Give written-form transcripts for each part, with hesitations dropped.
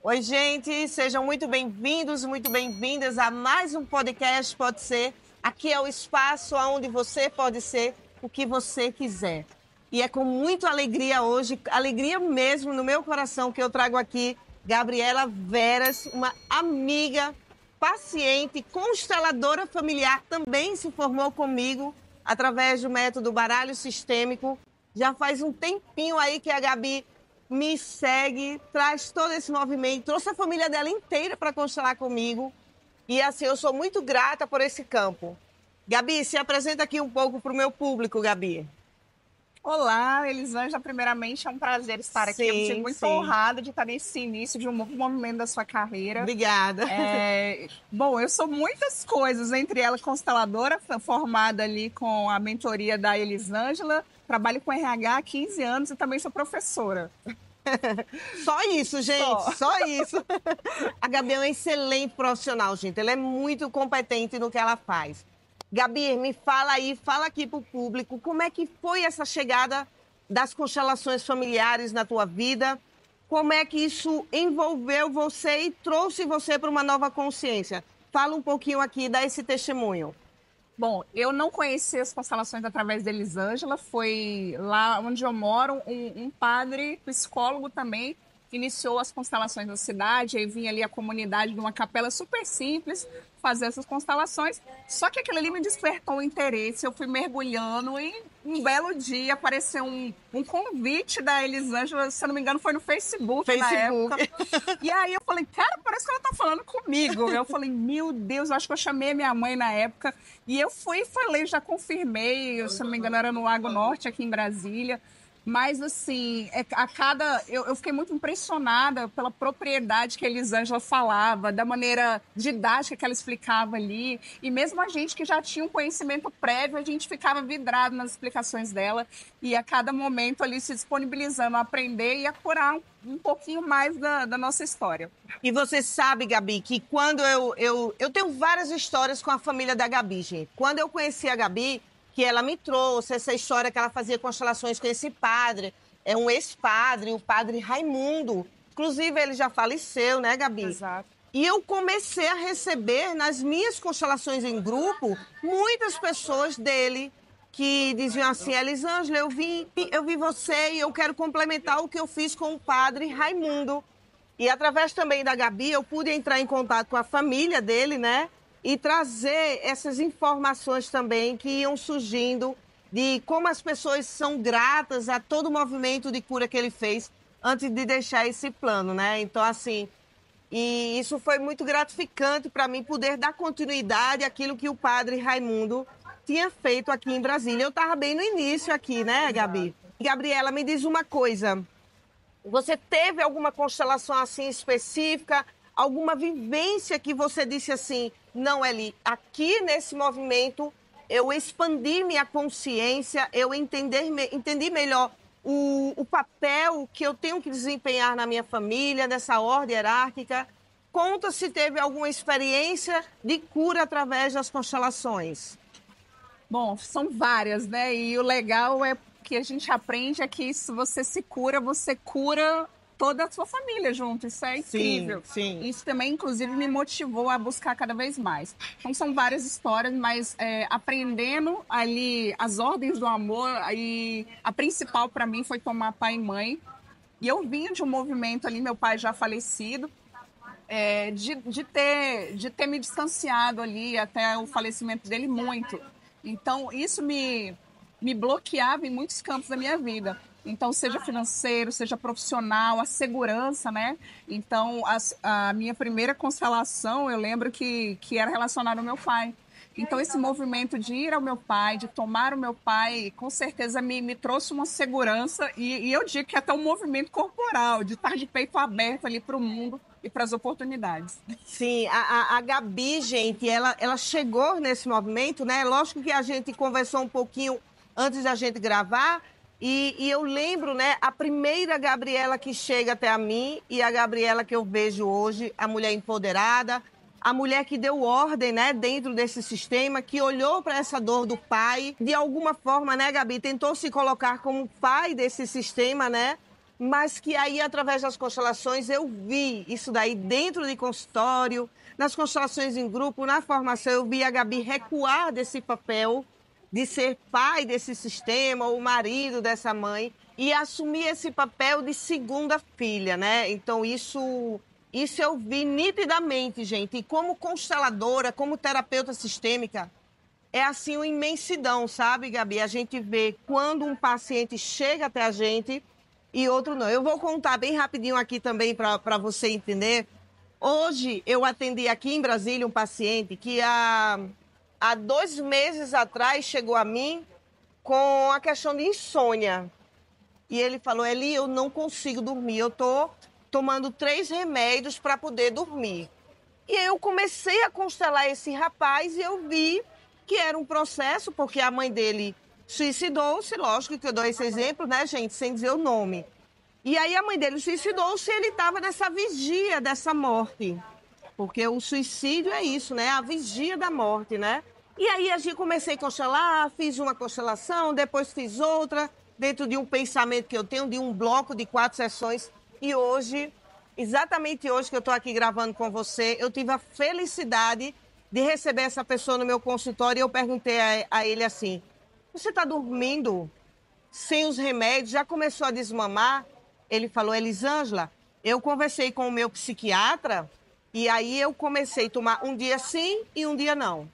Oi, gente, sejam muito bem-vindos, muito bem-vindas a mais um podcast Pode Ser. Aqui é o espaço onde você pode ser o que você quiser. E é com muita alegria hoje, alegria mesmo no meu coração, que eu trago aqui Gabriela Veras, uma amiga, paciente, consteladora familiar, também se formou comigo através do método baralho sistêmico. Já faz um tempinho aí que a Gabi me segue, traz todo esse movimento, trouxe a família dela inteira para constelar comigo. E assim, eu sou muito grata por esse campo. Gabi, se apresenta aqui um pouco para o meu público, Gabi. Olá, Elisângela. Primeiramente, é um prazer estar aqui. Eu me sinto muito honrada de estar nesse início de um novo momento da sua carreira. Obrigada. Bom, eu sou muitas coisas, entre elas consteladora, formada ali com a mentoria da Elisângela. Trabalho com RH há 15 anos e também sou professora. Só isso, gente, só isso. A Gabi é uma excelente profissional, gente. Ela é muito competente no que ela faz. Gabi, me fala aí, fala aqui para o público, como é que foi essa chegada das constelações familiares na tua vida? Como é que isso envolveu você e trouxe você para uma nova consciência? Fala um pouquinho aqui, dá esse testemunho. Bom, eu não conheci as constelações através da Elisângela, foi lá onde eu moro, um padre, psicólogo também, iniciou as constelações na cidade, aí vinha ali a comunidade de uma capela super simples fazer essas constelações, só que aquilo ali me despertou o interesse, eu fui mergulhando e um belo dia apareceu um convite da Elisângela, se eu não me engano foi no Facebook. Na época. E aí eu falei, cara, parece que ela tá falando comigo. Eu falei, meu Deus, eu acho que eu chamei a minha mãe na época e eu fui e falei, já confirmei, se eu não me engano era no Lago Norte aqui em Brasília. Mas, assim, eu fiquei muito impressionada pela propriedade que a Elisângela falava, da maneira didática que ela explicava ali. E mesmo a gente que já tinha um conhecimento prévio, a gente ficava vidrado nas explicações dela. E a cada momento ali se disponibilizando a aprender e a curar um pouquinho mais da nossa história. E você sabe, Gabi, que quando eu tenho várias histórias com a família da Gabi, gente. Quando eu conheci a Gabi, que ela me trouxe essa história que ela fazia constelações com esse padre, é um ex-padre, o padre Raimundo. Inclusive, ele já faleceu, né, Gabi? Exato. E eu comecei a receber, nas minhas constelações em grupo, muitas pessoas dele que diziam assim, Elisângela, eu vi você e eu quero complementar o que eu fiz com o padre Raimundo. E através também da Gabi, eu pude entrar em contato com a família dele, né? E trazer essas informações também que iam surgindo de como as pessoas são gratas a todo o movimento de cura que ele fez antes de deixar esse plano, né? Então, assim, e isso foi muito gratificante para mim poder dar continuidade àquilo que o padre Raimundo tinha feito aqui em Brasília. Eu estava bem no início aqui, né, Gabi? Gabriela, me diz uma coisa. Você teve alguma constelação assim específica? Alguma vivência que você disse assim, não, Eli, aqui nesse movimento eu expandi minha consciência, eu entendi melhor o papel que eu tenho que desempenhar na minha família, nessa ordem hierárquica. Conta se teve alguma experiência de cura através das constelações. Bom, são várias, né? E o legal é que a gente aprende é que se você se cura, você cura toda a sua família junto. Isso é incrível. Sim. Isso também, inclusive, me motivou a buscar cada vez mais. Então, são várias histórias, mas aprendendo ali as ordens do amor, e a principal para mim foi tomar pai e mãe. E eu vinha de um movimento ali, meu pai já falecido, de ter me distanciado ali até o falecimento dele muito. Então, isso me bloqueava em muitos campos da minha vida. Então, seja financeiro, seja profissional, a segurança, né? Então, a minha primeira constelação, eu lembro que era relacionada ao meu pai. Então, esse movimento de ir ao meu pai, de tomar o meu pai, com certeza me trouxe uma segurança e eu digo que até um movimento corporal, de estar de peito aberto ali para o mundo e para as oportunidades. Sim, a Gabi, gente, ela chegou nesse movimento, né? Lógico que a gente conversou um pouquinho antes da gente gravar, e eu lembro, né, a primeira Gabriela que chega até a mim e a Gabriela que eu vejo hoje, a mulher empoderada, a mulher que deu ordem, né, dentro desse sistema, que olhou para essa dor do pai, de alguma forma, né, Gabi, tentou se colocar como pai desse sistema, né, mas que aí, através das constelações, eu vi isso daí dentro de consultório, nas constelações em grupo, na formação, eu vi a Gabi recuar desse papel de ser pai desse sistema, ou marido dessa mãe, e assumir esse papel de segunda filha, né? Então, isso eu vi nitidamente, gente. E como consteladora, como terapeuta sistêmica, é assim uma imensidão, sabe, Gabi? A gente vê quando um paciente chega até a gente e outro não. Eu vou contar bem rapidinho aqui também para você entender. Hoje eu atendi aqui em Brasília um paciente que há 2 meses atrás chegou a mim com a questão de insônia. E ele falou, Eli, eu não consigo dormir, eu estou tomando 3 remédios para poder dormir. E eu comecei a constelar esse rapaz e eu vi que era um processo, porque a mãe dele suicidou-se, lógico que eu dou esse exemplo, né, gente, sem dizer o nome. E aí a mãe dele suicidou-se e ele estava nessa vigia dessa morte. Porque o suicídio é isso, né? A vigia da morte, né? E aí a gente comecei a constelar, fiz uma constelação, depois fiz outra, dentro de um pensamento que eu tenho, de um bloco de 4 sessões. E hoje, exatamente hoje que eu estou aqui gravando com você, eu tive a felicidade de receber essa pessoa no meu consultório e eu perguntei a ele assim, você está dormindo sem os remédios? Já começou a desmamar? Ele falou, Elisângela, eu conversei com o meu psiquiatra e aí eu comecei a tomar um dia sim e um dia não.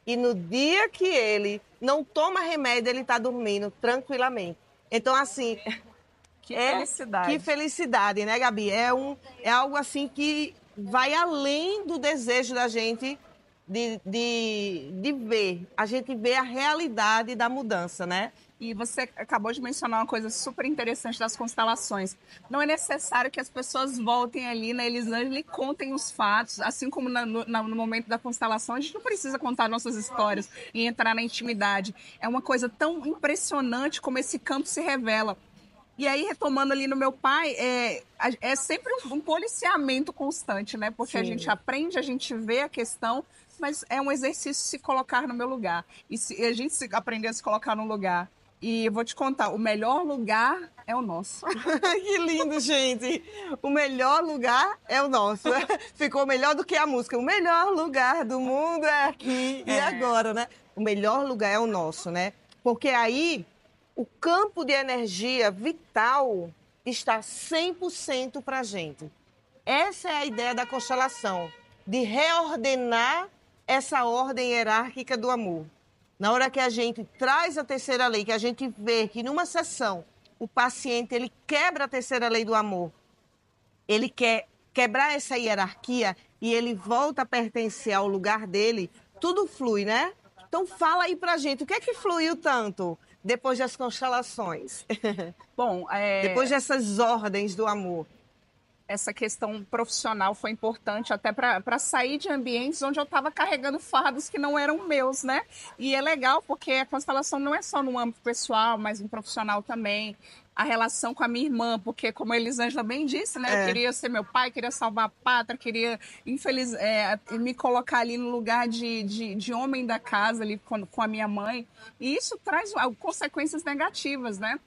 E no dia que ele não toma remédio, ele está dormindo tranquilamente. Então, assim... Que felicidade. Que felicidade, né, Gabi? É algo assim que vai além do desejo da gente de ver. A gente vê a realidade da mudança, né? E você acabou de mencionar uma coisa super interessante das constelações. Não é necessário que as pessoas voltem ali na Elisângela e contem os fatos, assim como no momento da constelação. A gente não precisa contar nossas histórias e entrar na intimidade. É uma coisa tão impressionante como esse campo se revela. E aí, retomando ali no meu pai, é sempre um policiamento constante, né? Porque a gente aprende, a gente vê a questão, mas é um exercício se colocar no meu lugar. E se a gente aprender a se colocar no lugar. E eu vou te contar, o melhor lugar é o nosso. Que lindo, gente! O melhor lugar é o nosso. Ficou melhor do que a música. O melhor lugar do mundo é aqui e agora, né? O melhor lugar é o nosso, né? Porque aí o campo de energia vital está 100% para a gente. Essa é a ideia da constelação, de reordenar essa ordem hierárquica do amor. Na hora que a gente traz a terceira lei, que a gente vê que numa sessão o paciente ele quebra a terceira lei do amor, ele quer quebrar essa hierarquia e ele volta a pertencer ao lugar dele, tudo flui, né? Então fala aí pra gente, o que é que fluiu tanto depois das constelações? Bom, depois dessas ordens do amor. Essa questão profissional foi importante até para sair de ambientes onde eu estava carregando fardos que não eram meus, né? E é legal porque a constelação não é só no âmbito pessoal, mas no profissional também. A relação com a minha irmã, porque como a Elisângela bem disse, né? Eu queria ser meu pai, queria salvar a pátria, queria me colocar ali no lugar de homem da casa ali com a minha mãe. E isso traz consequências negativas, né?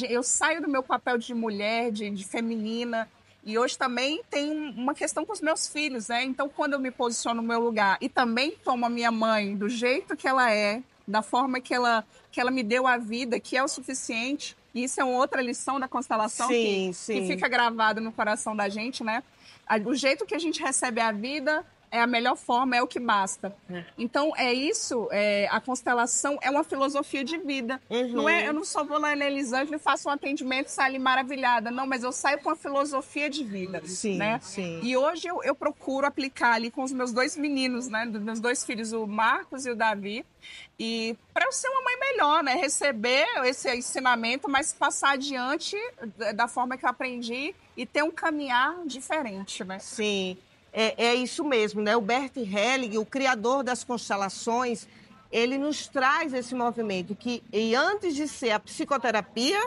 Eu saio do meu papel de mulher, de feminina. E hoje também tem uma questão com os meus filhos, né? Então, quando eu me posiciono no meu lugar e também tomo a minha mãe do jeito que ela é, da forma que ela me deu a vida, que é o suficiente, e isso é uma outra lição da constelação que fica gravado no coração da gente, né? O jeito que a gente recebe a vida é a melhor forma, é o que basta. Então, é isso, a constelação é uma filosofia de vida. Não é, eu não só vou lá na Elisângela e faço um atendimento e saio ali maravilhada. Não, mas eu saio com uma filosofia de vida. Né? E hoje eu procuro aplicar ali com os meus 2 meninos, né? Dos meus 2 filhos, o Marcos e o Davi. E para eu ser uma mãe melhor, né? Receber esse ensinamento, mas passar adiante da forma que eu aprendi e ter um caminhar diferente, né? Sim. É isso mesmo, né? O Bert Helling, o criador das constelações, ele nos traz esse movimento que, e antes de ser a psicoterapia,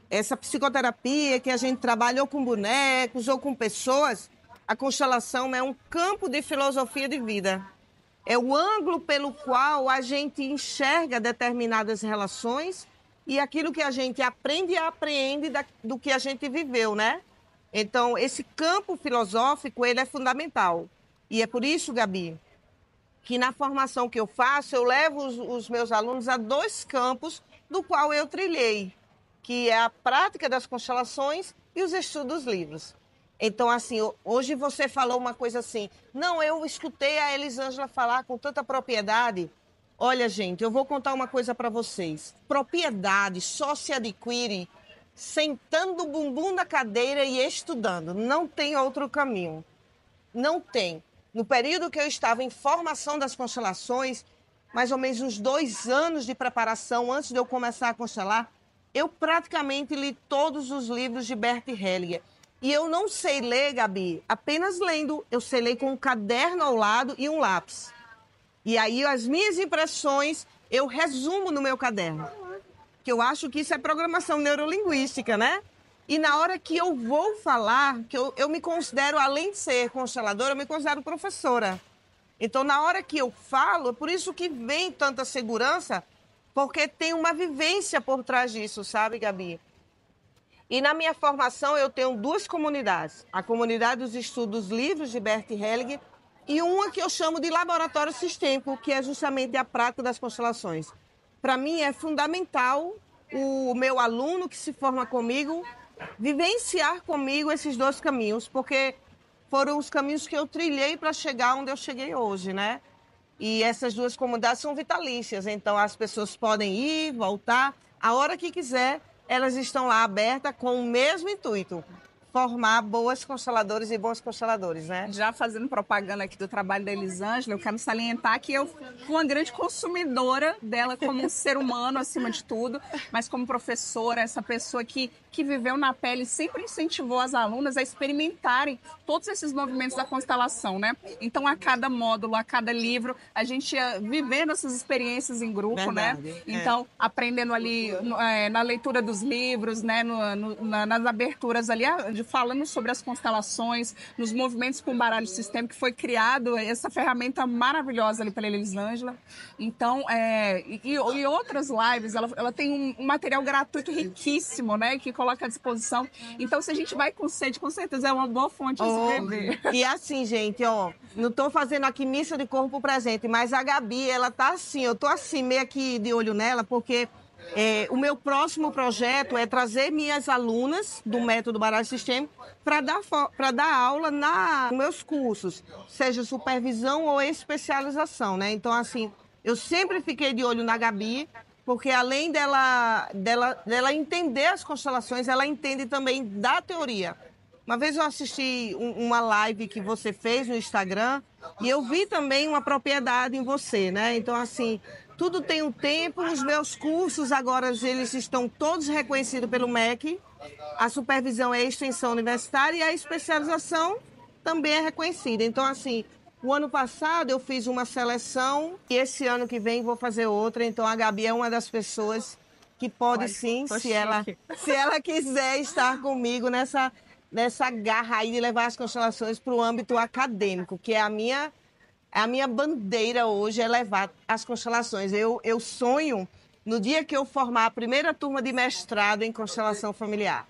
essa psicoterapia que a gente trabalhou com bonecos ou com pessoas, a constelação é um campo de filosofia de vida. É o ângulo pelo qual a gente enxerga determinadas relações e aquilo que a gente aprende e apreende do que a gente viveu, né? Então, esse campo filosófico, ele é fundamental. E é por isso, Gabi, que na formação que eu faço, eu levo os meus alunos a 2 campos do qual eu trilhei, que é a prática das constelações e os estudos dos livros. Então, assim, hoje você falou uma coisa assim, não, eu escutei a Elisângela falar com tanta propriedade. Olha, gente, eu vou contar uma coisa para vocês. Propriedade só se adquire sentando o bumbum na cadeira e estudando. Não tem outro caminho. Não tem. No período que eu estava em formação das constelações, mais ou menos uns 2 anos de preparação antes de eu começar a constelar, eu praticamente li todos os livros de Bert Hellinger. E eu não sei ler, Gabi, apenas lendo. Eu sei ler com um caderno ao lado e um lápis. E aí as minhas impressões eu resumo no meu caderno. Que eu acho que isso é programação neurolinguística, né? E na hora que eu vou falar, que eu me considero, além de ser consteladora, eu me considero professora. Então, na hora que eu falo, é por isso que vem tanta segurança, porque tem uma vivência por trás disso, sabe, Gabi? E na minha formação eu tenho 2 comunidades. A comunidade dos estudos livres de Bert Hellinger e uma que eu chamo de laboratório sistêmico, que é justamente a prática das constelações. Para mim é fundamental o meu aluno que se forma comigo vivenciar comigo esses 2 caminhos, porque foram os caminhos que eu trilhei para chegar onde eu cheguei hoje, né? E essas 2 comunidades são vitalícias, então as pessoas podem ir, voltar, a hora que quiser, elas estão lá abertas com o mesmo intuito, formar boas consteladores e bons consteladores, né? Já fazendo propaganda aqui do trabalho da Elisângela, eu quero salientar que eu fui uma grande consumidora dela como um ser humano, acima de tudo, mas como professora, essa pessoa que viveu na pele, sempre incentivou as alunas a experimentarem todos esses movimentos da constelação, né? Então, a cada módulo, a cada livro, a gente ia vivendo essas experiências em grupo, verdade, né? Então, aprendendo ali na leitura dos livros, né? Nas aberturas ali, falando sobre as constelações, nos movimentos com baralho sistêmico, que foi criado essa ferramenta maravilhosa ali pela Elisângela. Então, e outras lives, ela tem um material gratuito riquíssimo, né? Que coloca à disposição. Então, se a gente vai com sede, com certeza é uma boa fonte de se beber. E assim, gente, ó, não tô fazendo aqui missa de corpo presente, mas a Gabi, ela tá assim, eu tô assim, meio aqui de olho nela, porque o meu próximo projeto é trazer minhas alunas do método baralho sistêmico para dar aula nos meus cursos, seja supervisão ou especialização, né? Então, assim, eu sempre fiquei de olho na Gabi, porque além dela entender as constelações, ela entende também da teoria. Uma vez eu assisti uma live que você fez no Instagram e eu vi também uma propriedade em você, né? Então, assim, tudo tem um tempo. Os meus cursos agora, eles estão todos reconhecidos pelo MEC. A supervisão é a extensão universitária e a especialização também é reconhecida. Então, assim, o ano passado eu fiz uma seleção e esse ano que vem vou fazer outra. Então, a Gabi é uma das pessoas que pode sim, se ela quiser estar comigo nessa garra aí de levar as constelações para o âmbito acadêmico, que é a minha bandeira hoje, é levar as constelações. Eu sonho no dia que eu formar a primeira turma de mestrado em constelação familiar.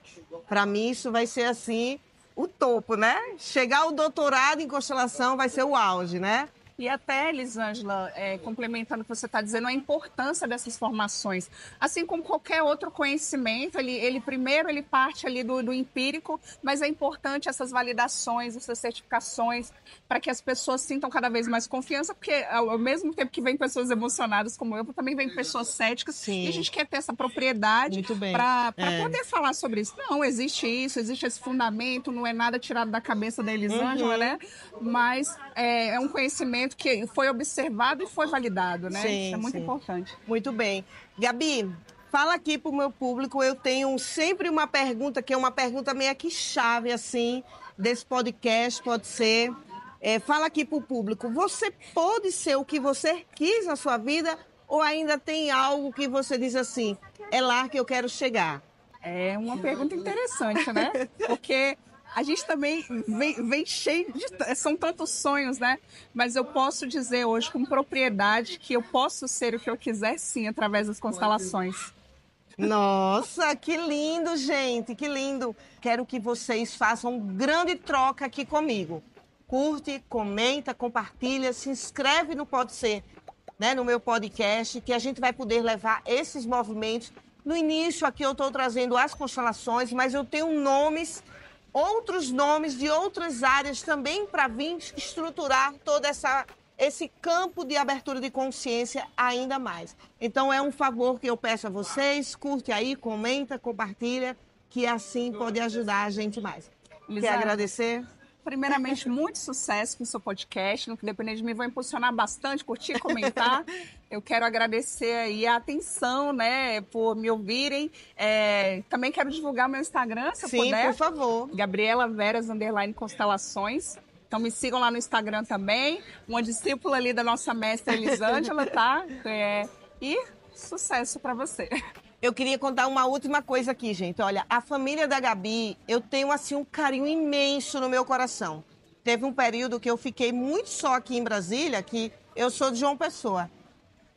Para mim, isso vai ser assim o topo, né? Chegar ao doutorado em constelação vai ser o auge, né? E até, Elisângela, complementando o que você está dizendo, a importância dessas formações. Assim como qualquer outro conhecimento, ele primeiro parte ali do empírico, mas é importante essas validações, essas certificações, para que as pessoas sintam cada vez mais confiança, porque ao mesmo tempo que vem pessoas emocionadas como eu, também vem pessoas céticas, sim, e a gente quer ter essa propriedade para poder falar sobre isso. Não, existe isso, existe esse fundamento, não é nada tirado da cabeça da Elisângela, né? Mas é um conhecimento que foi observado e foi validado, né? Sim, isso é muito sim. importante. Muito bem. Gabi, fala aqui para o meu público, eu tenho sempre uma pergunta, que é uma pergunta meio que chave, assim, desse podcast, pode ser. Fala aqui para o público, você pode ser o que você quis na sua vida ou ainda tem algo que você diz assim, é lá que eu quero chegar? É uma pergunta interessante, né? Porque a gente também vem cheio de... São tantos sonhos, né? Mas eu posso dizer hoje com propriedade que eu posso ser o que eu quiser, sim, através das constelações. Nossa, que lindo, gente, que lindo. Quero que vocês façam grande troca aqui comigo. Curte, comenta, compartilha, se inscreve no Pode Ser, né, no meu podcast, que a gente vai poder levar esses movimentos. No início aqui eu estou trazendo as constelações, mas eu tenho nomes, outros nomes de outras áreas também para vir estruturar esse campo de abertura de consciência ainda mais. Então é um favor que eu peço a vocês, curte aí, comenta, compartilha, que assim pode ajudar a gente mais. Quer agradecer? Primeiramente, muito sucesso com o seu podcast. No que depender de mim, vou impulsionar bastante, curtir, comentar. Eu quero agradecer aí a atenção, né, por me ouvirem. Também quero divulgar meu Instagram, se eu puder. Sim, por favor. Gabriela Veras, _constelações. Então me sigam lá no Instagram também. Uma discípula ali da nossa mestra Elisângela, tá? E sucesso para você. Eu queria contar uma última coisa aqui, gente. Olha, a família da Gabi, eu tenho assim um carinho imenso no meu coração. Teve um período que eu fiquei muito só aqui em Brasília, que eu sou de João Pessoa.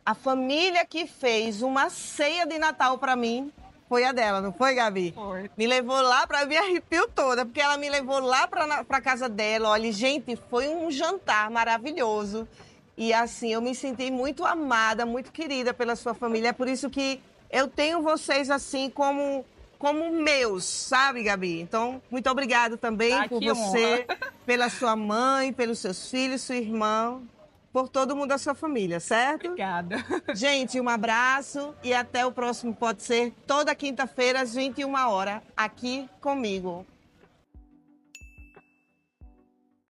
A família que fez uma ceia de Natal para mim foi a dela, não foi, Gabi? Foi. Me levou lá para me arrepio toda, porque ela me levou lá para casa dela. Olha, gente, foi um jantar maravilhoso. E assim, eu me senti muito amada, muito querida pela sua família. É por isso que eu tenho vocês assim como meus, sabe, Gabi? Então, muito obrigada também por você, pela sua mãe, pelos seus filhos, sua irmã, por todo mundo da sua família, certo? Obrigada. Gente, um abraço e até o próximo Pode Ser, toda quinta-feira às 21 horas, aqui comigo.